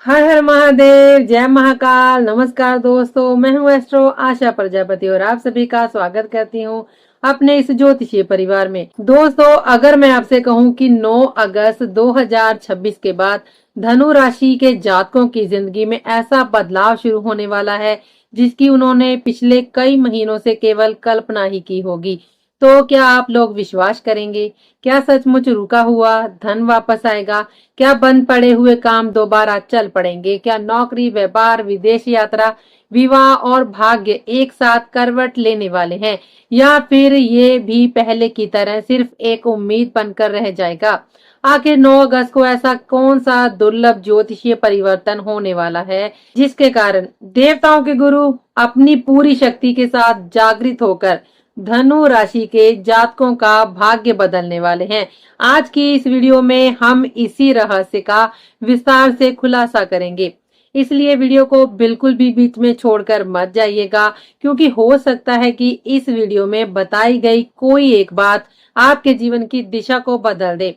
हर हर महादेव, जय महाकाल। नमस्कार दोस्तों, मैं हूँ एस्ट्रो आशा प्रजापति और आप सभी का स्वागत करती हूँ अपने इस ज्योतिषीय परिवार में। दोस्तों, अगर मैं आपसे कहूँ कि 9 अगस्त 2026 के बाद धनु राशि के जातकों की जिंदगी में ऐसा बदलाव शुरू होने वाला है जिसकी उन्होंने पिछले कई महीनों से केवल कल्पना ही की होगी, तो क्या आप लोग विश्वास करेंगे? क्या सचमुच रुका हुआ धन वापस आएगा? क्या बंद पड़े हुए काम दोबारा चल पड़ेंगे? क्या नौकरी, व्यापार, विदेश यात्रा, विवाह और भाग्य एक साथ करवट लेने वाले हैं, या फिर ये भी पहले की तरह सिर्फ एक उम्मीद बनकर रह जाएगा? आखिर 9 अगस्त को ऐसा कौन सा दुर्लभ ज्योतिषीय परिवर्तन होने वाला है जिसके कारण देवताओं के गुरु अपनी पूरी शक्ति के साथ जागृत होकर धनु राशि के जातकों का भाग्य बदलने वाले हैं? आज की इस वीडियो में हम इसी रहस्य का विस्तार से खुलासा करेंगे, इसलिए वीडियो को बिल्कुल भी बीच में छोड़कर मत जाइएगा, क्योंकि हो सकता है कि इस वीडियो में बताई गई कोई एक बात आपके जीवन की दिशा को बदल दे।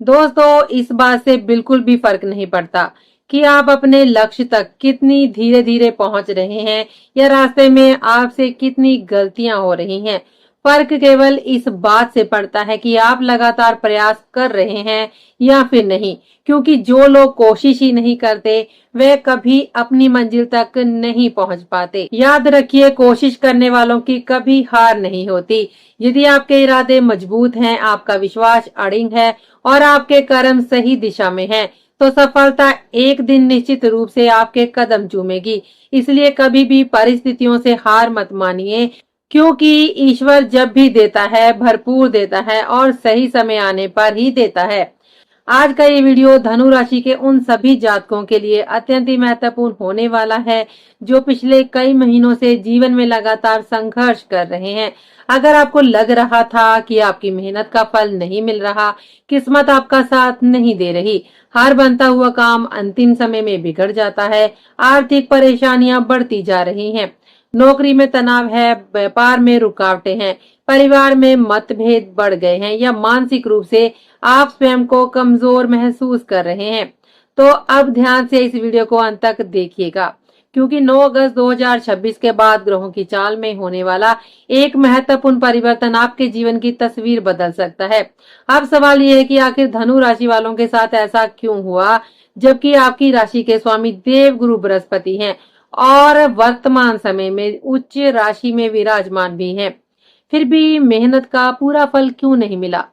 दोस्तों, इस बात से बिल्कुल भी फर्क नहीं पड़ता कि आप अपने लक्ष्य तक कितनी धीरे धीरे पहुंच रहे हैं या रास्ते में आपसे कितनी गलतियां हो रही हैं। फर्क केवल इस बात से पड़ता है कि आप लगातार प्रयास कर रहे हैं या फिर नहीं, क्योंकि जो लोग कोशिश ही नहीं करते वे कभी अपनी मंजिल तक नहीं पहुंच पाते। याद रखिए, कोशिश करने वालों की कभी हार नहीं होती। यदि आपके इरादे मजबूत हैं, आपका विश्वास अड़िग है और आपके कर्म सही दिशा में हैं, तो सफलता एक दिन निश्चित रूप से आपके कदम चूमेगी। इसलिए कभी भी परिस्थितियों से हार मत मानिए, क्योंकि ईश्वर जब भी देता है भरपूर देता है और सही समय आने पर ही देता है। आज का ये वीडियो धनु राशि के उन सभी जातकों के लिए अत्यंत ही महत्वपूर्ण होने वाला है जो पिछले कई महीनों से जीवन में लगातार संघर्ष कर रहे हैं। अगर आपको लग रहा था कि आपकी मेहनत का फल नहीं मिल रहा, किस्मत आपका साथ नहीं दे रही, हार बनता हुआ काम अंतिम समय में बिगड़ जाता है, आर्थिक परेशानियां बढ़ती जा रही हैं, नौकरी में तनाव है, व्यापार में रुकावटें हैं, परिवार में मतभेद बढ़ गए हैं, या मानसिक रूप से आप स्वयं को कमजोर महसूस कर रहे हैं, तो अब ध्यान से इस वीडियो को अंत तक देखिएगा, क्योंकि 9 अगस्त 2026 के बाद ग्रहों की चाल में होने वाला एक महत्वपूर्ण परिवर्तन आपके जीवन की तस्वीर बदल सकता है। अब सवाल ये है कि आखिर धनु राशि वालों के साथ ऐसा क्यों हुआ, जबकि आपकी राशि के स्वामी देव गुरु बृहस्पति हैं और वर्तमान समय में उच्च राशि में विराजमान भी हैं। फिर भी मेहनत का पूरा फल क्यों नहीं मिला?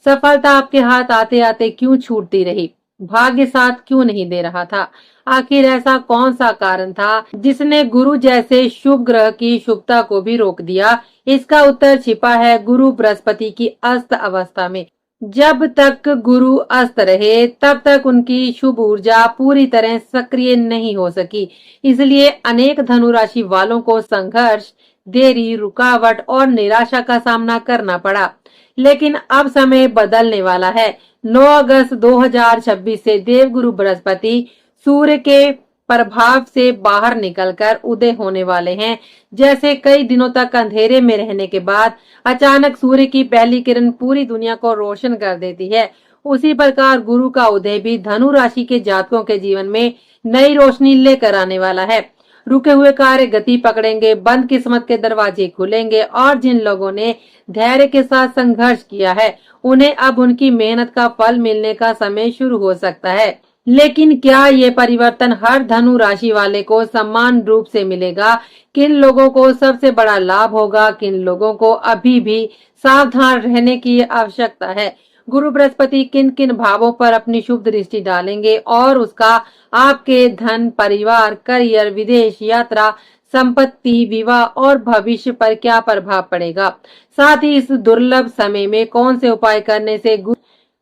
सफलता आपके हाथ आते आते क्यों छूटती रही? भाग्य साथ क्यों नहीं दे रहा था? आखिर ऐसा कौन सा कारण था जिसने गुरु जैसे शुभ ग्रह की शुभता को भी रोक दिया? इसका उत्तर छिपा है गुरु बृहस्पति की अस्त अवस्था में। जब तक गुरु अस्त रहे तब तक उनकी शुभ ऊर्जा पूरी तरह सक्रिय नहीं हो सकी। इसलिए अनेक धनु राशि वालों को संघर्ष, देरी, रुकावट और निराशा का सामना करना पड़ा। लेकिन अब समय बदलने वाला है। 9 अगस्त 2026 से देवगुरु बृहस्पति सूर्य के प्रभाव से बाहर निकलकर उदय होने वाले हैं। जैसे कई दिनों तक अंधेरे में रहने के बाद अचानक सूर्य की पहली किरण पूरी दुनिया को रोशन कर देती है, उसी प्रकार गुरु का उदय भी धनु राशि के जातकों के जीवन में नई रोशनी लेकर आने वाला है। रुके हुए कार्य गति पकड़ेंगे, बंद किस्मत के दरवाजे खुलेंगे और जिन लोगों ने धैर्य के साथ संघर्ष किया है उन्हें अब उनकी मेहनत का फल मिलने का समय शुरू हो सकता है। लेकिन क्या ये परिवर्तन हर धनु राशि वाले को समान रूप से मिलेगा? किन लोगों को सबसे बड़ा लाभ होगा, किन लोगों को अभी भी सावधान रहने की आवश्यकता है? गुरु बृहस्पति किन किन भावों पर अपनी शुभ दृष्टि डालेंगे और उसका आपके धन, परिवार, करियर, विदेश यात्रा, संपत्ति, विवाह और भविष्य पर क्या प्रभाव पड़ेगा? साथ ही इस दुर्लभ समय में कौन से उपाय करने से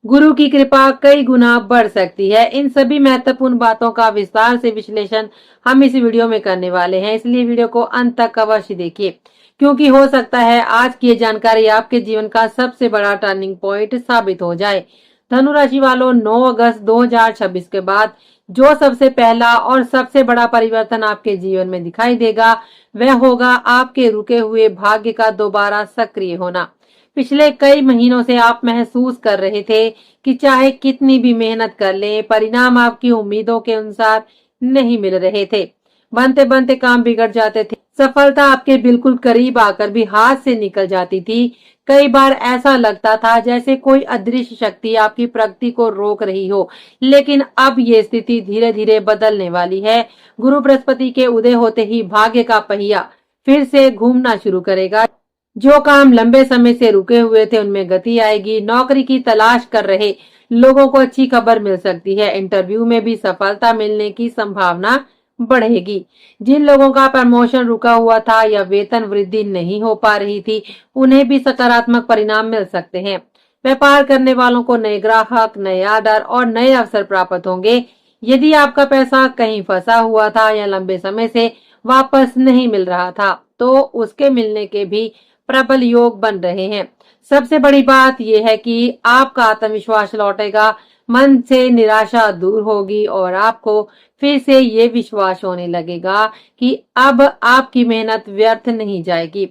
गुरु की कृपा कई गुना बढ़ सकती है? इन सभी महत्वपूर्ण बातों का विस्तार से विश्लेषण हम इस वीडियो में करने वाले हैं, इसलिए वीडियो को अंत तक अवश्य देखिए, क्योंकि हो सकता है आज की ये जानकारी आपके जीवन का सबसे बड़ा टर्निंग पॉइंट साबित हो जाए। धनु राशि वालों, 9 अगस्त 2026 के बाद जो सबसे पहला और सबसे बड़ा परिवर्तन आपके जीवन में दिखाई देगा वह होगा आपके रुके हुए भाग्य का दोबारा सक्रिय होना। पिछले कई महीनों से आप महसूस कर रहे थे कि चाहे कितनी भी मेहनत कर लें, परिणाम आपकी उम्मीदों के अनुसार नहीं मिल रहे थे। बनते बनते काम बिगड़ जाते थे। सफलता आपके बिल्कुल करीब आकर भी हाथ से निकल जाती थी। कई बार ऐसा लगता था जैसे कोई अदृश्य शक्ति आपकी प्रगति को रोक रही हो। लेकिन अब ये स्थिति धीरे धीरे बदलने वाली है। गुरु बृहस्पति के उदय होते ही भाग्य का पहिया फिर से घूमना शुरू करेगा। जो काम लंबे समय से रुके हुए थे उनमें गति आएगी। नौकरी की तलाश कर रहे लोगों को अच्छी खबर मिल सकती है। इंटरव्यू में भी सफलता मिलने की संभावना बढ़ेगी। जिन लोगों का प्रमोशन रुका हुआ था या वेतन वृद्धि नहीं हो पा रही थी, उन्हें भी सकारात्मक परिणाम मिल सकते हैं। व्यापार करने वालों को नए ग्राहक, नए आर्डर और नए अवसर प्राप्त होंगे। यदि आपका पैसा कहीं फंसा हुआ था या लंबे समय से वापस नहीं मिल रहा था, तो उसके मिलने के भी प्रबल योग बन रहे हैं। सबसे बड़ी बात यह है कि आपका आत्मविश्वास लौटेगा, मन से निराशा दूर होगी और आपको फिर से ये विश्वास होने लगेगा कि अब आपकी मेहनत व्यर्थ नहीं जाएगी।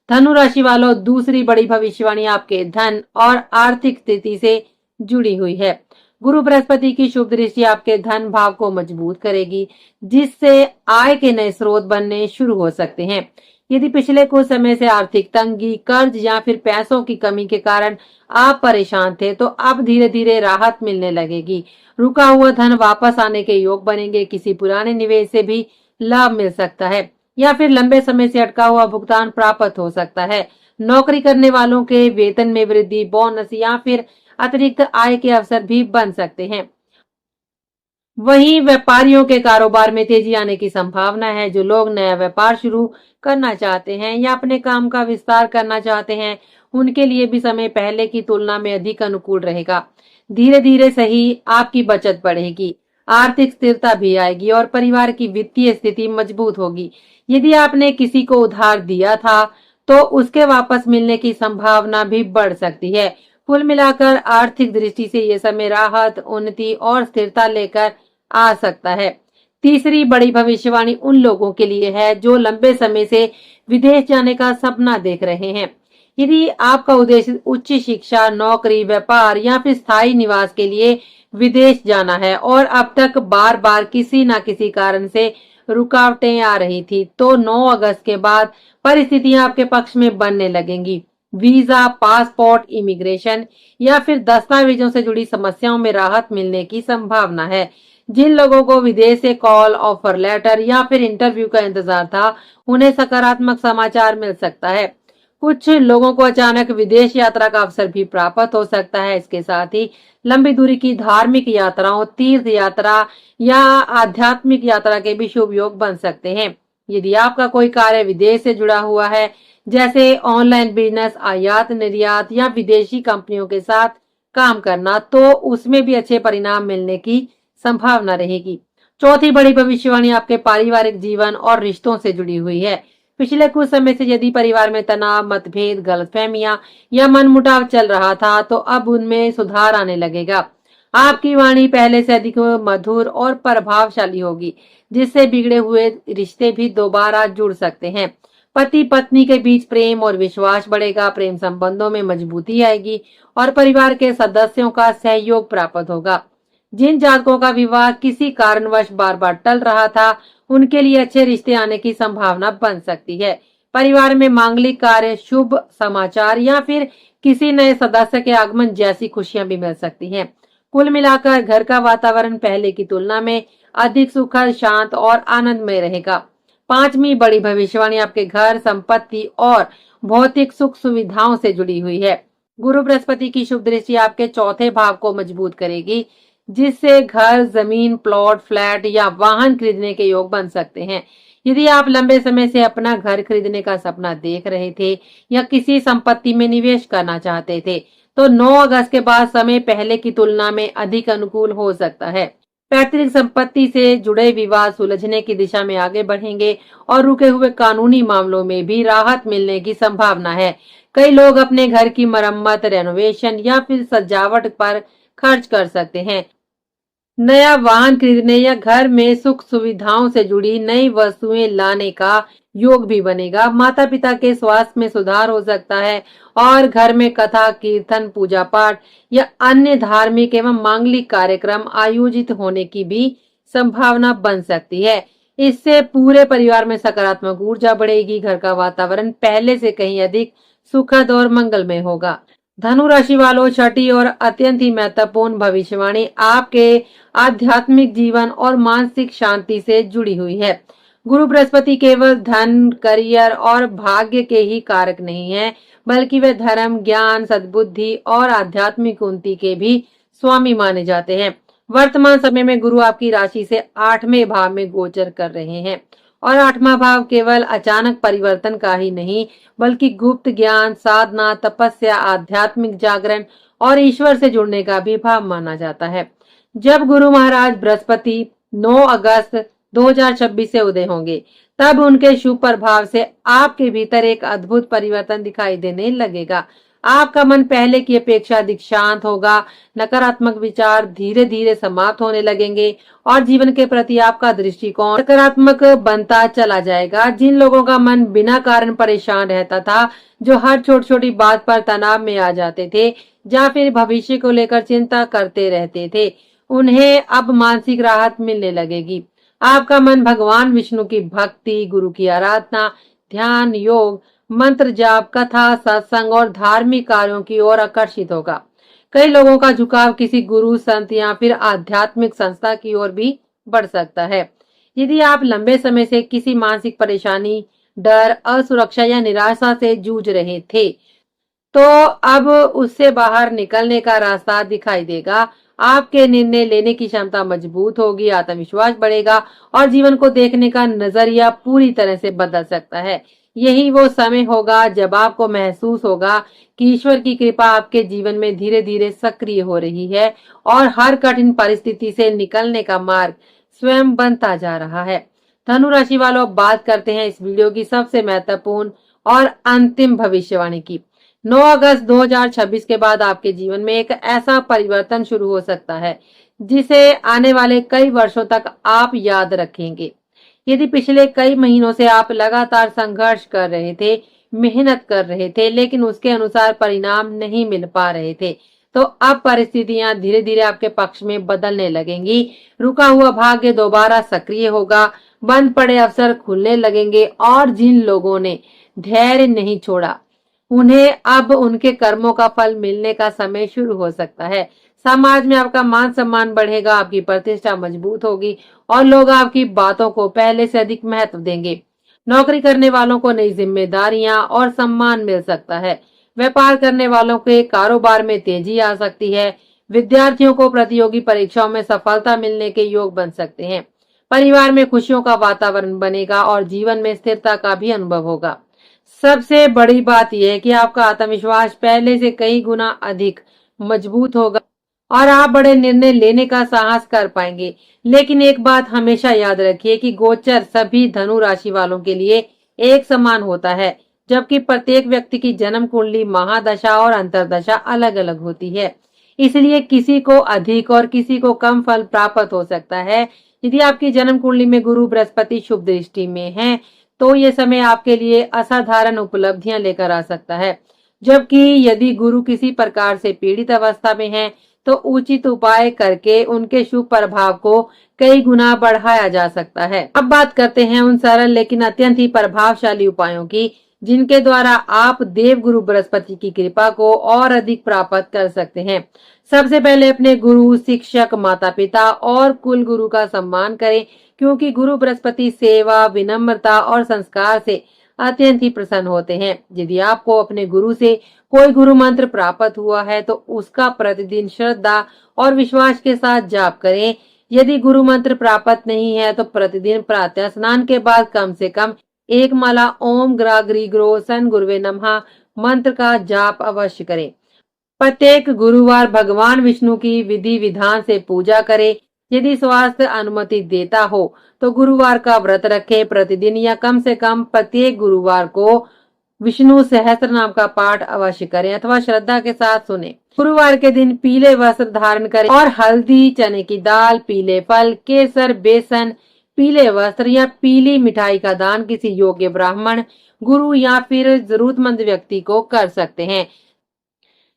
धनु राशि वालों, दूसरी बड़ी भविष्यवाणी आपके धन और आर्थिक स्थिति से जुड़ी हुई है। गुरु बृहस्पति की शुभ दृष्टि आपके धन भाव को मजबूत करेगी, जिससे आय के नए स्रोत बनने शुरू हो सकते हैं। यदि पिछले कुछ समय से आर्थिक तंगी, कर्ज या फिर पैसों की कमी के कारण आप परेशान थे, तो अब धीरे धीरे राहत मिलने लगेगी। रुका हुआ धन वापस आने के योग बनेंगे। किसी पुराने निवेश से भी लाभ मिल सकता है या फिर लंबे समय से अटका हुआ भुगतान प्राप्त हो सकता है। नौकरी करने वालों के वेतन में वृद्धि, बोनस या फिर अतिरिक्त आय के अवसर भी बन सकते हैं। वहीं व्यापारियों के कारोबार में तेजी आने की संभावना है। जो लोग नया व्यापार शुरू करना चाहते हैं या अपने काम का विस्तार करना चाहते हैं, उनके लिए भी समय पहले की तुलना में अधिक अनुकूल रहेगा। धीरे धीरे सही आपकी बचत बढ़ेगी, आर्थिक स्थिरता भी आएगी और परिवार की वित्तीय स्थिति मजबूत होगी। यदि आपने किसी को उधार दिया था, तो उसके वापस मिलने की संभावना भी बढ़ सकती है। कुल मिलाकर आर्थिक दृष्टि से ये समय राहत, उन्नति और स्थिरता लेकर आ सकता है। तीसरी बड़ी भविष्यवाणी उन लोगों के लिए है जो लंबे समय से विदेश जाने का सपना देख रहे हैं। यदि आपका उद्देश्य उच्च शिक्षा, नौकरी, व्यापार या फिर स्थायी निवास के लिए विदेश जाना है और अब तक बार बार किसी न किसी कारण से रुकावटें आ रही थी, तो 9 अगस्त के बाद परिस्थितियां आपके पक्ष में बनने लगेंगी। वीजा, पासपोर्ट, इमिग्रेशन या फिर दस्तावेजों से जुड़ी समस्याओं में राहत मिलने की संभावना है। जिन लोगों को विदेश से कॉल, ऑफर लेटर या फिर इंटरव्यू का इंतजार था, उन्हें सकारात्मक समाचार मिल सकता है। कुछ लोगों को अचानक विदेश यात्रा का अवसर भी प्राप्त हो सकता है। इसके साथ ही लंबी दूरी की धार्मिक यात्राओं, तीर्थ यात्रा या आध्यात्मिक यात्रा के भी शुभ योग बन सकते हैं। यदि आपका कोई कार्य विदेश से जुड़ा हुआ है, जैसे ऑनलाइन बिजनेस, आयात निर्यात या विदेशी कंपनियों के साथ काम करना, तो उसमें भी अच्छे परिणाम मिलने की संभावना रहेगी। चौथी बड़ी भविष्यवाणी आपके पारिवारिक जीवन और रिश्तों से जुड़ी हुई है। पिछले कुछ समय से यदि परिवार में तनाव, मतभेद, गलतफहमियां या मनमुटाव चल रहा था, तो अब उनमें सुधार आने लगेगा। आपकी वाणी पहले से अधिक मधुर और प्रभावशाली होगी, जिससे बिगड़े हुए रिश्ते भी दोबारा जुड़ सकते हैं। पति पत्नी के बीच प्रेम और विश्वास बढ़ेगा, प्रेम संबंधों में मजबूती आएगी और परिवार के सदस्यों का सहयोग प्राप्त होगा। जिन जातकों का विवाह किसी कारणवश बार बार टल रहा था, उनके लिए अच्छे रिश्ते आने की संभावना बन सकती है। परिवार में मांगलिक कार्य, शुभ समाचार या फिर किसी नए सदस्य के आगमन जैसी खुशियां भी मिल सकती हैं। कुल मिलाकर घर का वातावरण पहले की तुलना में अधिक सुखद, शांत और आनंदमय रहेगा। पांचवी बड़ी भविष्यवाणी आपके घर, संपत्ति और भौतिक सुख सुविधाओं से जुड़ी हुई है। गुरु बृहस्पति की शुभ दृष्टि आपके चौथे भाव को मजबूत करेगी, जिससे घर, जमीन, प्लॉट, फ्लैट या वाहन खरीदने के योग बन सकते हैं। यदि आप लंबे समय से अपना घर खरीदने का सपना देख रहे थे या किसी संपत्ति में निवेश करना चाहते थे, तो 9 अगस्त के बाद समय पहले की तुलना में अधिक अनुकूल हो सकता है। पैतृक संपत्ति से जुड़े विवाद सुलझने की दिशा में आगे बढ़ेंगे और रुके हुए कानूनी मामलों में भी राहत मिलने की संभावना है। कई लोग अपने घर की मरम्मत, रेनोवेशन या फिर सजावट पर खर्च कर सकते हैं। नया वाहन खरीदने या घर में सुख सुविधाओं से जुड़ी नई वस्तुएं लाने का योग भी बनेगा। माता पिता के स्वास्थ्य में सुधार हो सकता है और घर में कथा, कीर्तन, पूजा पाठ या अन्य धार्मिक एवं मांगलिक कार्यक्रम आयोजित होने की भी संभावना बन सकती है। इससे पूरे परिवार में सकारात्मक ऊर्जा बढ़ेगी। घर का वातावरण पहले से कहीं अधिक सुखद और मंगलमय होगा। धनु राशि वालों, छठी और अत्यंत ही महत्वपूर्ण भविष्यवाणी आपके आध्यात्मिक जीवन और मानसिक शांति से जुड़ी हुई है। गुरु बृहस्पति केवल धन, करियर और भाग्य के ही कारक नहीं है, बल्कि वे धर्म, ज्ञान, सद्बुद्धि और आध्यात्मिक उन्नति के भी स्वामी माने जाते हैं। वर्तमान समय में गुरु आपकी राशि से 8वें भाव में गोचर कर रहे हैं और 8वां भाव केवल अचानक परिवर्तन का ही नहीं, बल्कि गुप्त ज्ञान, साधना, तपस्या, आध्यात्मिक जागरण और ईश्वर से जुड़ने का भी भाव माना जाता है। जब गुरु महाराज बृहस्पति 9 अगस्त 2026 से उदय होंगे, तब उनके शुभ प्रभाव से आपके भीतर एक अद्भुत परिवर्तन दिखाई देने लगेगा। आपका मन पहले की अपेक्षा अधिक शांत होगा, नकारात्मक विचार धीरे धीरे समाप्त होने लगेंगे और जीवन के प्रति आपका दृष्टिकोण सकारात्मक बनता चला जाएगा। जिन लोगों का मन बिना कारण परेशान रहता था, जो हर छोटी छोटी बात पर तनाव में आ जाते थे या फिर भविष्य को लेकर चिंता करते रहते थे, उन्हें अब मानसिक राहत मिलने लगेगी। आपका मन भगवान विष्णु की भक्ति, गुरु की आराधना, ध्यान, योग, मंत्र जाप, कथा, सत्संग और धार्मिक कार्यों की ओर आकर्षित होगा। कई लोगों का झुकाव किसी गुरु, संत या फिर आध्यात्मिक संस्था की ओर भी बढ़ सकता है। यदि आप लंबे समय से किसी मानसिक परेशानी, डर, असुरक्षा या निराशा से जूझ रहे थे, तो अब उससे बाहर निकलने का रास्ता दिखाई देगा। आपके निर्णय लेने की क्षमता मजबूत होगी, आत्मविश्वास बढ़ेगा और जीवन को देखने का नजरिया पूरी तरह से बदल सकता है। यही वो समय होगा जब आपको महसूस होगा कि ईश्वर की कृपा आपके जीवन में धीरे धीरे सक्रिय हो रही है और हर कठिन परिस्थिति से निकलने का मार्ग स्वयं बनता जा रहा है। धनु राशि वालों, बात करते हैं इस वीडियो की सबसे महत्वपूर्ण और अंतिम भविष्यवाणी की। 9 अगस्त 2026 के बाद आपके जीवन में एक ऐसा परिवर्तन शुरू हो सकता है जिसे आने वाले कई वर्षों तक आप याद रखेंगे। यदि पिछले कई महीनों से आप लगातार संघर्ष कर रहे थे, मेहनत कर रहे थे, लेकिन उसके अनुसार परिणाम नहीं मिल पा रहे थे, तो अब परिस्थितियां धीरे धीरे आपके पक्ष में बदलने लगेंगी। रुका हुआ भाग्य दोबारा सक्रिय होगा, बंद पड़े अवसर खुलने लगेंगे और जिन लोगों ने धैर्य नहीं छोड़ा, उन्हें अब उनके कर्मों का फल मिलने का समय शुरू हो सकता है। समाज में आपका मान सम्मान बढ़ेगा, आपकी प्रतिष्ठा मजबूत होगी और लोग आपकी बातों को पहले से अधिक महत्व देंगे। नौकरी करने वालों को नई जिम्मेदारियां और सम्मान मिल सकता है। व्यापार करने वालों के कारोबार में तेजी आ सकती है। विद्यार्थियों को प्रतियोगी परीक्षाओं में सफलता मिलने के योग बन सकते हैं। परिवार में खुशियों का वातावरण बनेगा और जीवन में स्थिरता का भी अनुभव होगा। सबसे बड़ी बात यह है कि आपका आत्मविश्वास पहले से कई गुना अधिक मजबूत होगा और आप बड़े निर्णय लेने का साहस कर पाएंगे। लेकिन एक बात हमेशा याद रखिए कि गोचर सभी धनु राशि वालों के लिए एक समान होता है, जबकि प्रत्येक व्यक्ति की जन्म कुंडली, महादशा और अंतरदशा अलग अलग होती है। इसलिए किसी को अधिक और किसी को कम फल प्राप्त हो सकता है। यदि आपकी जन्म कुंडली में गुरु बृहस्पति शुभ दृष्टि में है, तो ये समय आपके लिए असाधारण उपलब्धियां लेकर आ सकता है। जबकि यदि गुरु किसी प्रकार से पीड़ित अवस्था में है, तो उचित उपाय करके उनके शुभ प्रभाव को कई गुना बढ़ाया जा सकता है। अब बात करते हैं उन सरल लेकिन अत्यंत ही प्रभावशाली उपायों की, जिनके द्वारा आप देव गुरु बृहस्पति की कृपा को और अधिक प्राप्त कर सकते हैं। सबसे पहले अपने गुरु, शिक्षक, माता पिता और कुल गुरु का सम्मान करें, क्योंकि गुरु बृहस्पति सेवा, विनम्रता और संस्कार से अत्यंत ही प्रसन्न होते हैं। यदि आपको अपने गुरु से कोई गुरु मंत्र प्राप्त हुआ है, तो उसका प्रतिदिन श्रद्धा और विश्वास के साथ जाप करें। यदि गुरु मंत्र प्राप्त नहीं है, तो प्रतिदिन प्रातः स्नान के बाद कम से कम एक माला ओम ग्राग्री ग्रो सन गुरुवे नमः मंत्र का जाप अवश्य करें। प्रत्येक गुरुवार भगवान विष्णु की विधि विधान से पूजा करें। यदि स्वास्थ्य अनुमति देता हो तो गुरुवार का व्रत रखें। प्रतिदिन या कम से कम प्रत्येक गुरुवार को विष्णु सहस्त्र नाम का पाठ अवश्य करें अथवा श्रद्धा के साथ सुने। गुरुवार के दिन पीले वस्त्र धारण करें और हल्दी, चने की दाल, पीले फल, केसर, बेसन, पीले वस्त्र या पीली मिठाई का दान किसी योग्य ब्राह्मण, गुरु या फिर जरूरतमंद व्यक्ति को कर सकते हैं।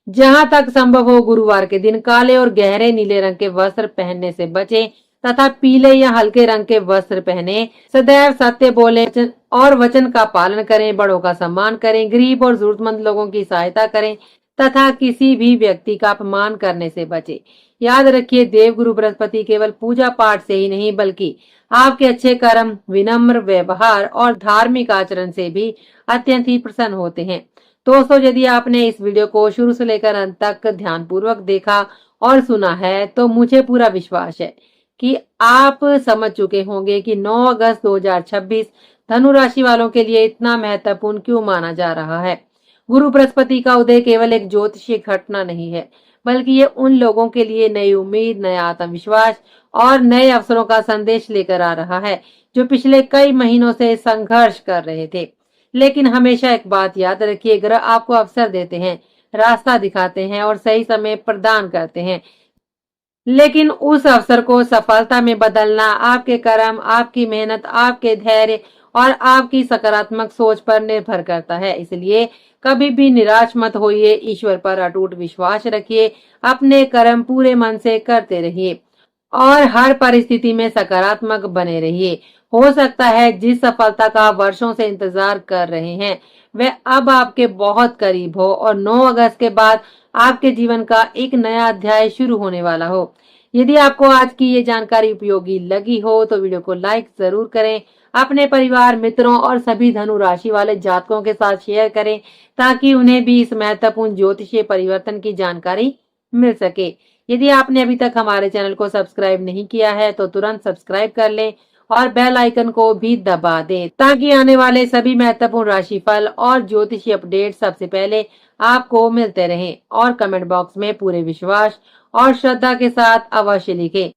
जहां तक संभव हो गुरुवार के दिन काले और गहरे नीले रंग के वस्त्र पहनने से बचें। तथा पीले या हल्के रंग के वस्त्र पहने, सदैव सत्य बोले और वचन का पालन करें, बड़ों का सम्मान करें, गरीब और जरूरतमंद लोगों की सहायता करें तथा किसी भी व्यक्ति का अपमान करने से बचे। याद रखिए, देवगुरु बृहस्पति केवल पूजा पाठ से ही नहीं बल्कि आपके अच्छे कर्म, विनम्र व्यवहार और धार्मिक आचरण से भी अत्यंत ही प्रसन्न होते हैं। दोस्तों, यदि आपने इस वीडियो को शुरू से लेकर अंत तक ध्यानपूर्वक देखा और सुना है तो मुझे पूरा विश्वास है कि आप समझ चुके होंगे कि 9 अगस्त 2026 धनु राशि वालों के लिए इतना महत्वपूर्ण क्यों माना जा रहा है। गुरु बृहस्पति का उदय केवल एक ज्योतिषीय घटना नहीं है, बल्कि ये उन लोगों के लिए नई उम्मीद, नया आत्मविश्वास और नए अवसरों का संदेश लेकर आ रहा है, जो पिछले कई महीनों से संघर्ष कर रहे थे। लेकिन हमेशा एक बात याद रखिए, ग्रह आपको अवसर देते हैं, रास्ता दिखाते हैं और सही समय प्रदान करते हैं, लेकिन उस अवसर को सफलता में बदलना आपके कर्म, आपकी मेहनत, आपके धैर्य और आपकी सकारात्मक सोच पर निर्भर करता है। इसलिए कभी भी निराश मत होइए, ईश्वर पर अटूट विश्वास रखिए, अपने कर्म पूरे मन से करते रहिए और हर परिस्थिति में सकारात्मक बने रहिए। हो सकता है जिस सफलता का आप वर्षों से इंतजार कर रहे हैं वह अब आपके बहुत करीब हो और 9 अगस्त के बाद आपके जीवन का एक नया अध्याय शुरू होने वाला हो। यदि आपको आज की ये जानकारी उपयोगी लगी हो तो वीडियो को लाइक जरूर करें, अपने परिवार, मित्रों और सभी धनु राशि वाले जातकों के साथ शेयर करें ताकि उन्हें भी इस महत्वपूर्ण ज्योतिषीय परिवर्तन की जानकारी मिल सके। यदि आपने अभी तक हमारे चैनल को सब्सक्राइब नहीं किया है तो तुरंत सब्सक्राइब कर लें और बेल आइकन को भी दबा दें ताकि आने वाले सभी महत्वपूर्ण राशिफल और ज्योतिषी अपडेट सबसे पहले आपको मिलते रहें। और कमेंट बॉक्स में पूरे विश्वास और श्रद्धा के साथ अवश्य लिखें,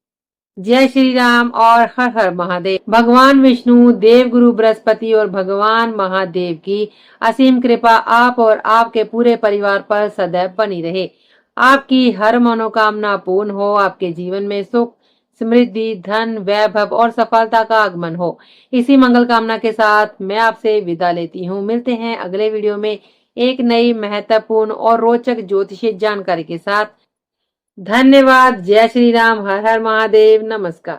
जय श्री राम और हर हर महादेव। भगवान विष्णु, देव गुरु बृहस्पति और भगवान महादेव की असीम कृपा आप और आपके पूरे परिवार पर सदैव बनी रहे। आपकी हर मनोकामना पूर्ण हो, आपके जीवन में सुख, समृद्धि, धन, वैभव और सफलता का आगमन हो। इसी मंगल कामना के साथ मैं आपसे विदा लेती हूँ। मिलते हैं अगले वीडियो में एक नई महत्वपूर्ण और रोचक ज्योतिषीय जानकारी के साथ। धन्यवाद। जय श्री राम, हर हर महादेव, नमस्कार।